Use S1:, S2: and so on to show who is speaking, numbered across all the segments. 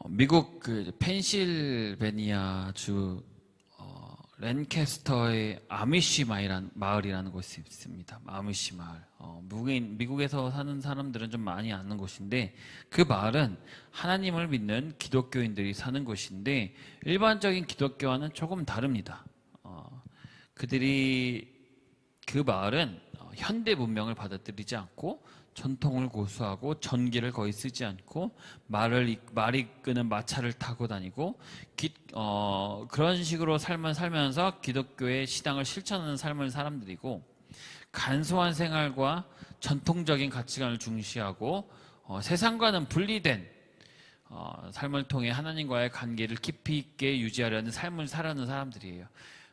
S1: 미국 그 펜실베니아 주 랜캐스터의 아미시 마을이라는 곳이 있습니다. 아미시 마을. 미국에서 사는 사람들은 좀 많이 아는 곳인데, 그 마을은 하나님을 믿는 기독교인들이 사는 곳인데 일반적인 기독교와는 조금 다릅니다. 그 마을은 현대 문명을 받아들이지 않고 전통을 고수하고 전기를 거의 쓰지 않고 말 이끄는 마차를 타고 다니고 그런 식으로 삶을 살면서 기독교의 신앙을 실천하는 삶을 사람들이고, 간소한 생활과 전통적인 가치관을 중시하고 세상과는 분리된 삶을 통해 하나님과의 관계를 깊이 있게 유지하려는 삶을 살아가는 사람들이에요.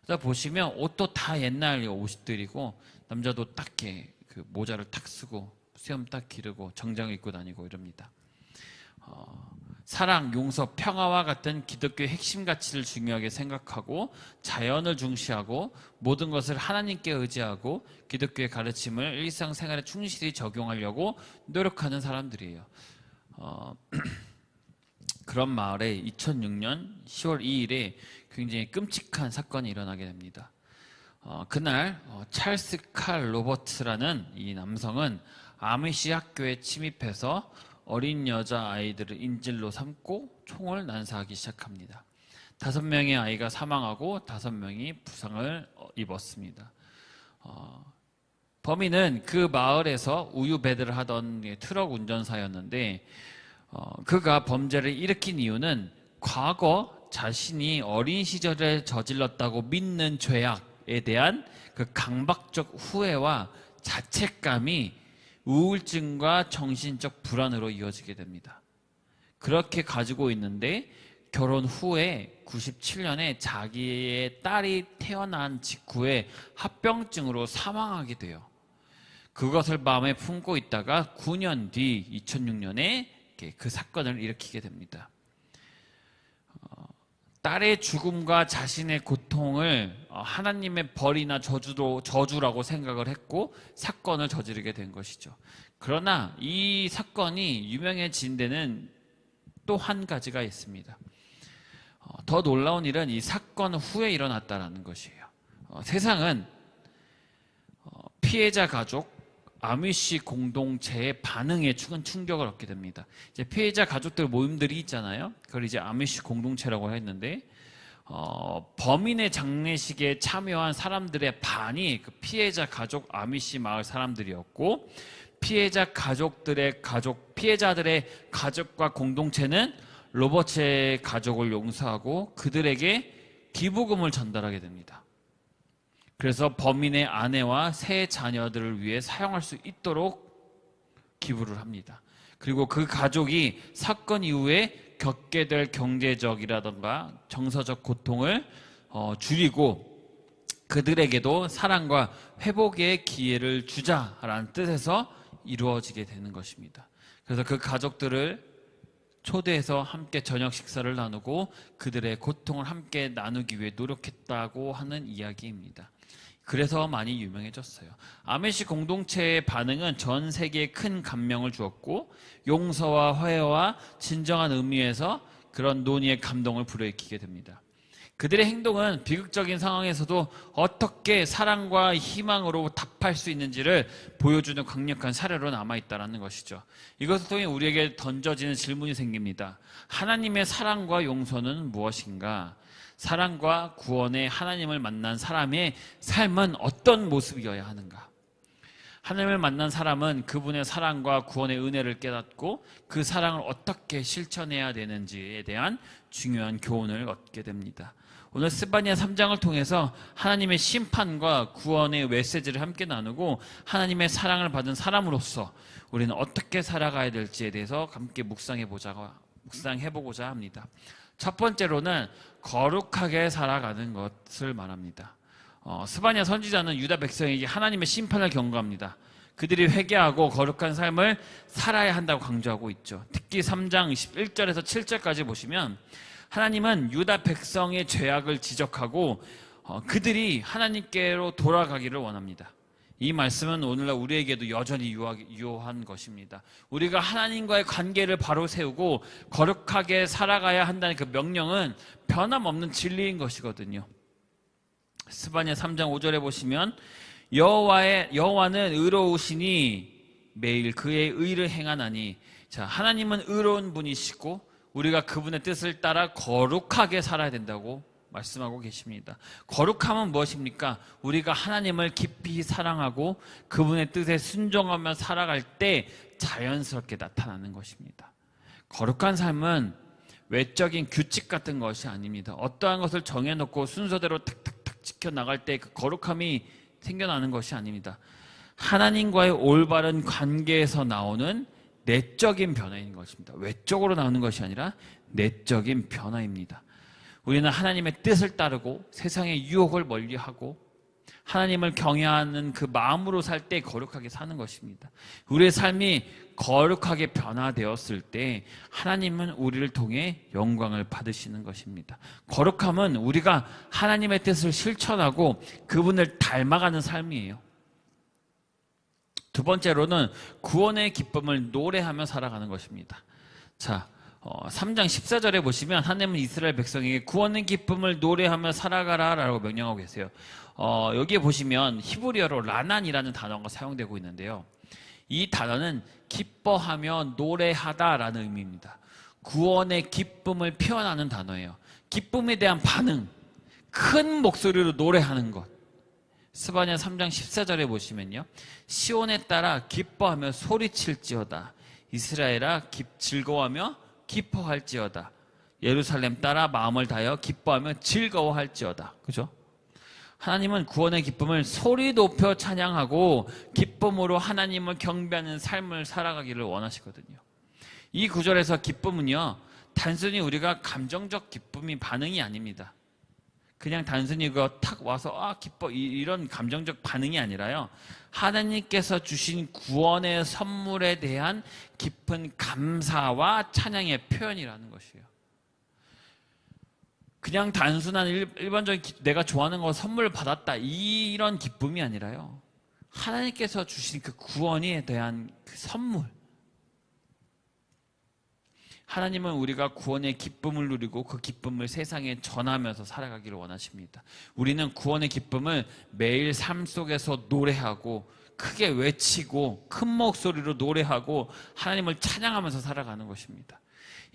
S1: 그래서 보시면 옷도 다 옛날 옷들이고, 남자도 딱 이렇게 그 모자를 탁 쓰고 수염 딱 기르고 정장을 입고 다니고 이럽니다. 사랑, 용서, 평화와 같은 기독교의 핵심 가치를 중요하게 생각하고 자연을 중시하고 모든 것을 하나님께 의지하고 기독교의 가르침을 일상생활에 충실히 적용하려고 노력하는 사람들이에요. 그런 마을에 2006년 10월 2일에 굉장히 끔찍한 사건이 일어나게 됩니다. 그날 찰스 칼 로버츠라는 이 남성은 아미시 학교에 침입해서 어린 여자아이들을 인질로 삼고 총을 난사하기 시작합니다. 5명의 아이가 사망하고 5명이 부상을 입었습니다. 범인은 그 마을에서 우유 배달을 하던 트럭 운전사였는데, 그가 범죄를 일으킨 이유는 과거 자신이 어린 시절에 저질렀다고 믿는 죄악에 대한 그 강박적 후회와 자책감이 우울증과 정신적 불안으로 이어지게 됩니다. 그렇게 가지고 있는데 결혼 후에 97년에 자기의 딸이 태어난 직후에 합병증으로 사망하게 돼요. 그것을 마음에 품고 있다가 9년 뒤 2006년에 그 사건을 일으키게 됩니다. 딸의 죽음과 자신의 고통을 하나님의 벌이나 저주라고 생각을 했고 사건을 저지르게 된 것이죠. 그러나 이 사건이 유명해진 데는 또 한 가지가 있습니다. 더 놀라운 일은 이 사건 후에 일어났다는 것이에요. 세상은 피해자 가족, 아미시 공동체의 반응에 큰 충격을 얻게 됩니다. 이제 피해자 가족들 모임들이 있잖아요. 그걸 이제 아미시 공동체라고 했는데, 범인의 장례식에 참여한 사람들의 반이 그 피해자 가족 아미시 마을 사람들이었고, 피해자들의 가족과 공동체는 로버츠의 가족을 용서하고 그들에게 기부금을 전달하게 됩니다. 그래서 범인의 아내와 세 자녀들을 위해 사용할 수 있도록 기부를 합니다. 그리고 그 가족이 사건 이후에 겪게 될 경제적이라던가 정서적 고통을 줄이고 그들에게도 사랑과 회복의 기회를 주자라는 뜻에서 이루어지게 되는 것입니다. 그래서 그 가족들을 초대해서 함께 저녁 식사를 나누고 그들의 고통을 함께 나누기 위해 노력했다고 하는 이야기입니다. 그래서 많이 유명해졌어요. 아미시 공동체의 반응은 전 세계에 큰 감명을 주었고 용서와 화해와 진정한 의미에서 그런 논의의 감동을 불러일으키게 됩니다. 그들의 행동은 비극적인 상황에서도 어떻게 사랑과 희망으로 답할 수 있는지를 보여주는 강력한 사례로 남아있다는 것이죠. 이것을 통해 우리에게 던져지는 질문이 생깁니다. 하나님의 사랑과 용서는 무엇인가? 사랑과 구원의 하나님을 만난 사람의 삶은 어떤 모습이어야 하는가? 하나님을 만난 사람은 그분의 사랑과 구원의 은혜를 깨닫고 그 사랑을 어떻게 실천해야 되는지에 대한 중요한 교훈을 얻게 됩니다. 오늘 스바냐 3장을 통해서 하나님의 심판과 구원의 메시지를 함께 나누고 하나님의 사랑을 받은 사람으로서 우리는 어떻게 살아가야 될지에 대해서 함께 묵상해보고자 합니다. 첫 번째로는 거룩하게 살아가는 것을 말합니다. 스바냐 선지자는 유다 백성에게 하나님의 심판을 경고합니다. 그들이 회개하고 거룩한 삶을 살아야 한다고 강조하고 있죠. 특히 3장 1절에서 7절까지 보시면 하나님은 유다 백성의 죄악을 지적하고 그들이 하나님께로 돌아가기를 원합니다. 이 말씀은 오늘날 우리에게도 여전히 유효한 것입니다. 우리가 하나님과의 관계를 바로 세우고 거룩하게 살아가야 한다는 그 명령은 변함없는 진리인 것이거든요. 스바냐 3장 5절에 보시면 여호와는 의로우시니 매일 그의 의를 행하나니. 자, 하나님은 의로운 분이시고 우리가 그분의 뜻을 따라 거룩하게 살아야 된다고 말씀하고 계십니다. 거룩함은 무엇입니까? 우리가 하나님을 깊이 사랑하고 그분의 뜻에 순종하며 살아갈 때 자연스럽게 나타나는 것입니다. 거룩한 삶은 외적인 규칙 같은 것이 아닙니다. 어떠한 것을 정해놓고 순서대로 탁탁탁 지켜나갈 때 그 거룩함이 생겨나는 것이 아닙니다. 하나님과의 올바른 관계에서 나오는 내적인 변화인 것입니다. 외적으로 나오는 것이 아니라 내적인 변화입니다. 우리는 하나님의 뜻을 따르고 세상의 유혹을 멀리하고 하나님을 경외하는 그 마음으로 살 때 거룩하게 사는 것입니다. 우리의 삶이 거룩하게 변화되었을 때 하나님은 우리를 통해 영광을 받으시는 것입니다. 거룩함은 우리가 하나님의 뜻을 실천하고 그분을 닮아가는 삶이에요. 두 번째로는 구원의 기쁨을 노래하며 살아가는 것입니다. 자, 3장 14절에 보시면 하나님은 이스라엘 백성에게 구원의 기쁨을 노래하며 살아가라 라고 명령하고 계세요. 여기에 보시면 히브리어로 라난이라는 단어가 사용되고 있는데요. 이 단어는 기뻐하며 노래하다 라는 의미입니다. 구원의 기쁨을 표현하는 단어예요. 기쁨에 대한 반응, 큰 목소리로 노래하는 것. 스바냐 3장 14절에 보시면요, 시온에 따라 기뻐하며 소리칠지어다. 이스라엘아 즐거워하며 기뻐할지어다. 예루살렘 따라 마음을 다하여 기뻐하며 즐거워할지어다. 그죠? 하나님은 구원의 기쁨을 소리 높여 찬양하고 기쁨으로 하나님을 경배하는 삶을 살아가기를 원하시거든요. 이 구절에서 기쁨은요, 단순히 우리가 감정적 기쁨이 반응이 아닙니다. 그냥 단순히 탁 와서 기뻐 이런 감정적 반응이 아니라요, 하나님께서 주신 구원의 선물에 대한 깊은 감사와 찬양의 표현이라는 것이에요. 그냥 단순한 일반적인 내가 좋아하는 거 선물을 받았다 이런 기쁨이 아니라요, 하나님께서 주신 그 구원에 대한 그 선물. 하나님은 우리가 구원의 기쁨을 누리고 그 기쁨을 세상에 전하면서 살아가기를 원하십니다. 우리는 구원의 기쁨을 매일 삶 속에서 노래하고 크게 외치고 큰 목소리로 노래하고 하나님을 찬양하면서 살아가는 것입니다.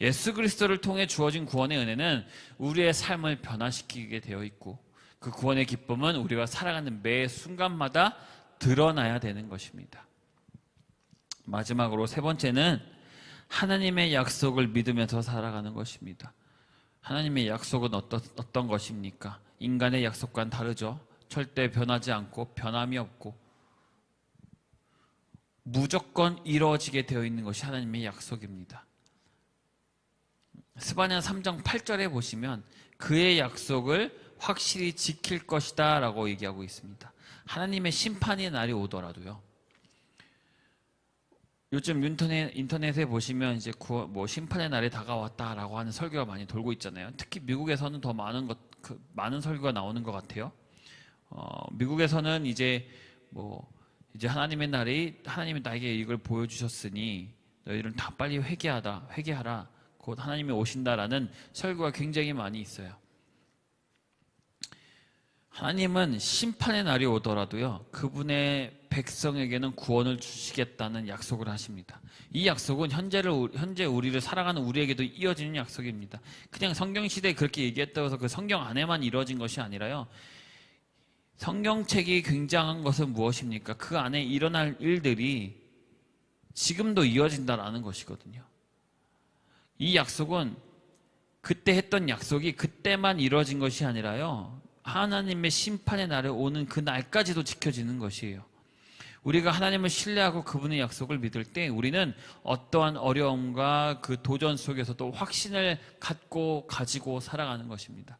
S1: 예수 그리스도를 통해 주어진 구원의 은혜는 우리의 삶을 변화시키게 되어 있고 그 구원의 기쁨은 우리가 살아가는 매 순간마다 드러나야 되는 것입니다. 마지막으로 세 번째는 하나님의 약속을 믿으면서 살아가는 것입니다. 하나님의 약속은 어떤 것입니까? 인간의 약속과는 다르죠. 절대 변하지 않고 변함이 없고 무조건 이루어지게 되어 있는 것이 하나님의 약속입니다. 스바냐 3장 8절에 보시면 그의 약속을 확실히 지킬 것이다 라고 얘기하고 있습니다. 하나님의 심판의 날이 오더라도요, 요즘 인터넷에 보시면 이제 심판의 날이 다가왔다라고 하는 설교가 많이 돌고 있잖아요. 특히 미국에서는 더 많은 설교가 나오는 것 같아요. 미국에서는 이제 하나님의 날이, 하나님이 나에게 이걸 보여주셨으니 너희들은 다 빨리 회개하라. 곧 하나님이 오신다라는 설교가 굉장히 많이 있어요. 하나님은 심판의 날이 오더라도요, 그분의 백성에게는 구원을 주시겠다는 약속을 하십니다. 이 약속은 현재 우리를 살아가는 우리에게도 이어지는 약속입니다. 그냥 성경시대에 그렇게 얘기했다고 해서 그 성경 안에만 이루어진 것이 아니라요, 성경책이 굉장한 것은 무엇입니까? 그 안에 일어날 일들이 지금도 이어진다라는 것이거든요. 이 약속은 그때 했던 약속이 그때만 이루어진 것이 아니라요, 하나님의 심판의 날에 오는 그 날까지도 지켜지는 것이에요. 우리가 하나님을 신뢰하고 그분의 약속을 믿을 때 우리는 어떠한 어려움과 그 도전 속에서도 확신을 가지고 살아가는 것입니다.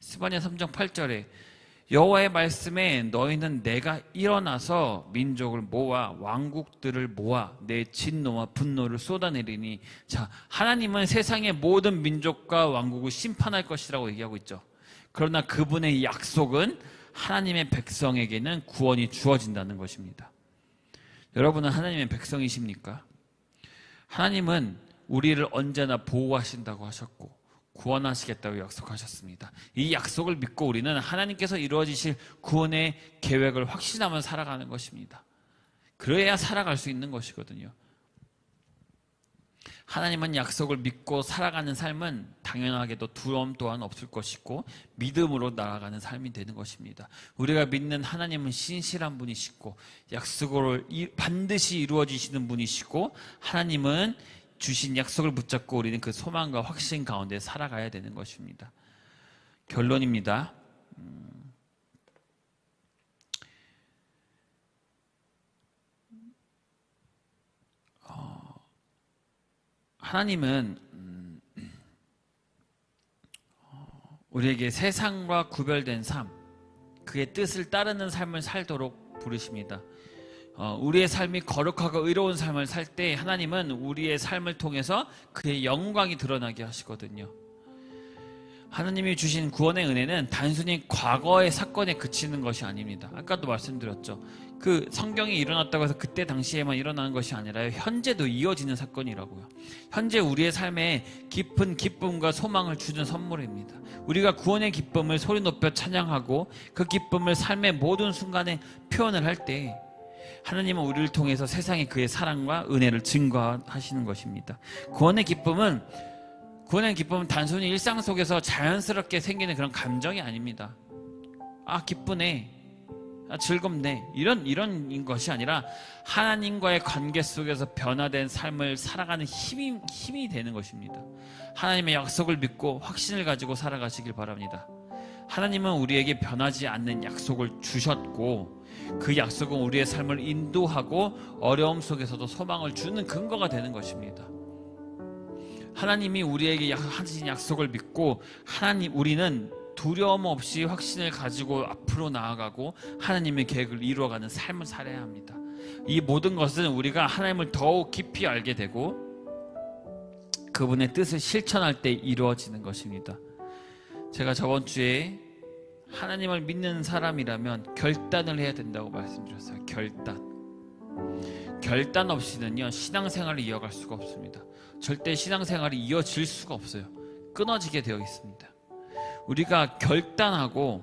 S1: 스바냐 3장 8절에 여호와의 말씀에 너희는 내가 일어나서 민족을 모아 왕국들을 모아 내 진노와 분노를 쏟아내리니. 자, 하나님은 세상의 모든 민족과 왕국을 심판할 것이라고 얘기하고 있죠. 그러나 그분의 약속은 하나님의 백성에게는 구원이 주어진다는 것입니다. 여러분은 하나님의 백성이십니까? 하나님은 우리를 언제나 보호하신다고 하셨고 구원하시겠다고 약속하셨습니다. 이 약속을 믿고 우리는 하나님께서 이루어지실 구원의 계획을 확신하며 살아가는 것입니다. 그래야 살아갈 수 있는 것이거든요. 하나님은 약속을 믿고 살아가는 삶은 당연하게도 두려움 또한 없을 것이고 믿음으로 나아가는 삶이 되는 것입니다. 우리가 믿는 하나님은 신실한 분이시고 약속을 반드시 이루어지시는 분이시고 하나님은 주신 약속을 붙잡고 우리는 그 소망과 확신 가운데 살아가야 되는 것입니다. 결론입니다. 하나님은 우리에게 세상과 구별된 삶, 그의 뜻을 따르는 삶을 살도록 부르십니다. 우리의 삶이 거룩하고 의로운 삶을 살 때 하나님은 우리의 삶을 통해서 그의 영광이 드러나게 하시거든요. 하나님이 주신 구원의 은혜는 단순히 과거의 사건에 그치는 것이 아닙니다. 아까도 말씀드렸죠. 그 성경이 일어났다고 해서 그때 당시에만 일어나는 것이 아니라 현재도 이어지는 사건이라고요. 현재 우리의 삶에 깊은 기쁨과 소망을 주는 선물입니다. 우리가 구원의 기쁨을 소리 높여 찬양하고 그 기쁨을 삶의 모든 순간에 표현을 할 때 하나님은 우리를 통해서 세상에 그의 사랑과 은혜를 증거하시는 것입니다. 구원의 기쁨은 단순히 일상 속에서 자연스럽게 생기는 그런 감정이 아닙니다. 아, 기쁘네, 아, 즐겁네, 이런 것이 아니라 하나님과의 관계 속에서 변화된 삶을 살아가는 힘이 되는 것입니다. 하나님의 약속을 믿고 확신을 가지고 살아가시길 바랍니다. 하나님은 우리에게 변하지 않는 약속을 주셨고 그 약속은 우리의 삶을 인도하고 어려움 속에서도 소망을 주는 근거가 되는 것입니다. 하나님이 우리에게 하신 약속을 믿고 우리는 두려움 없이 확신을 가지고 앞으로 나아가고 하나님의 계획을 이루어가는 삶을 살아야 합니다. 이 모든 것은 우리가 하나님을 더욱 깊이 알게 되고 그분의 뜻을 실천할 때 이루어지는 것입니다. 제가 저번 주에 하나님을 믿는 사람이라면 결단을 해야 된다고 말씀드렸어요. 결단 없이는요 신앙생활을 이어갈 수가 없습니다. 절대 신앙생활이 이어질 수가 없어요. 끊어지게 되어 있습니다. 우리가 결단하고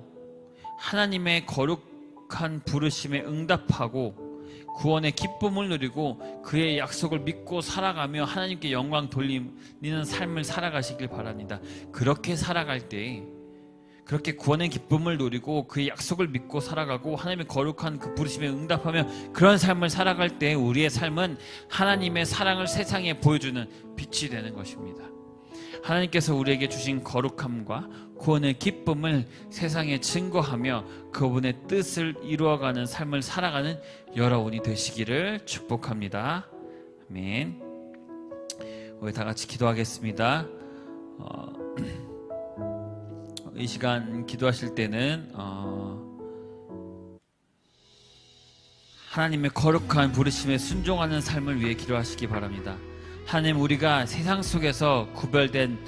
S1: 하나님의 거룩한 부르심에 응답하고 구원의 기쁨을 누리고 그의 약속을 믿고 살아가며 하나님께 영광 돌리는 삶을 살아가시길 바랍니다. 그렇게 살아갈 때 그렇게 구원의 기쁨을 누리고 그의 약속을 믿고 살아가고 하나님의 거룩한 그 부르심에 응답하며 그런 삶을 살아갈 때 우리의 삶은 하나님의 사랑을 세상에 보여주는 빛이 되는 것입니다. 하나님께서 우리에게 주신 거룩함과 구원의 기쁨을 세상에 증거하며 그분의 뜻을 이루어가는 삶을 살아가는 여러분이 되시기를 축복합니다. 아멘. 우리 다 같이 기도하겠습니다. 이 시간 기도하실 때는 하나님의 거룩한 부르심에 순종하는 삶을 위해 기도하시기 바랍니다. 하나님, 우리가 세상 속에서 구별된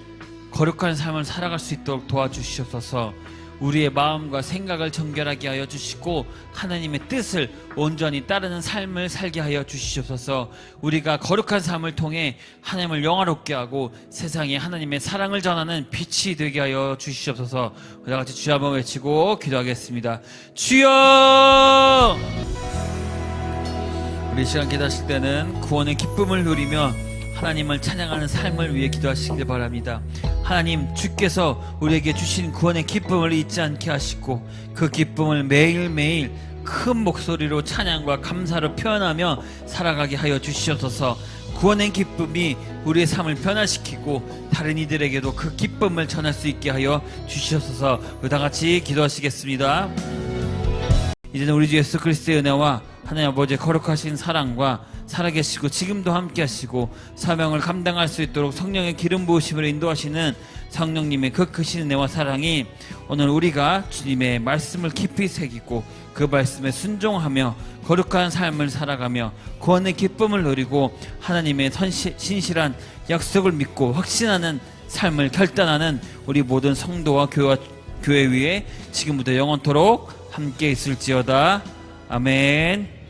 S1: 거룩한 삶을 살아갈 수 있도록 도와주시옵소서. 우리의 마음과 생각을 정결하게 하여 주시고 하나님의 뜻을 온전히 따르는 삶을 살게 하여 주시옵소서. 우리가 거룩한 삶을 통해 하나님을 영화롭게 하고 세상에 하나님의 사랑을 전하는 빛이 되게 하여 주시옵소서. 우리 같이 주여 한번 외치고 기도하겠습니다. 주여! 우리 시간 기도하실 때는 구원의 기쁨을 누리며 하나님을 찬양하는 삶을 위해 기도하시길 바랍니다. 하나님, 주께서 우리에게 주신 구원의 기쁨을 잊지 않게 하시고 그 기쁨을 매일매일 큰 목소리로 찬양과 감사로 표현하며 살아가게 하여 주시옵소서. 구원의 기쁨이 우리의 삶을 변화시키고 다른 이들에게도 그 기쁨을 전할 수 있게 하여 주시옵소서. 다 같이 기도하시겠습니다. 이제는 우리 주 예수 그리스도의 은혜와 하나님 아버지의 거룩하신 사랑과 살아계시고 지금도 함께 하시고 사명을 감당할 수 있도록 성령의 기름 부으심으로 인도하시는 성령님의 그 크신 은혜와 사랑이 오늘 우리가 주님의 말씀을 깊이 새기고 그 말씀에 순종하며 거룩한 삶을 살아가며 구원의 기쁨을 누리고 하나님의 신실한 약속을 믿고 확신하는 삶을 결단하는 우리 모든 성도와 교회 위에 지금부터 영원토록 함께 있을지어다. 아멘.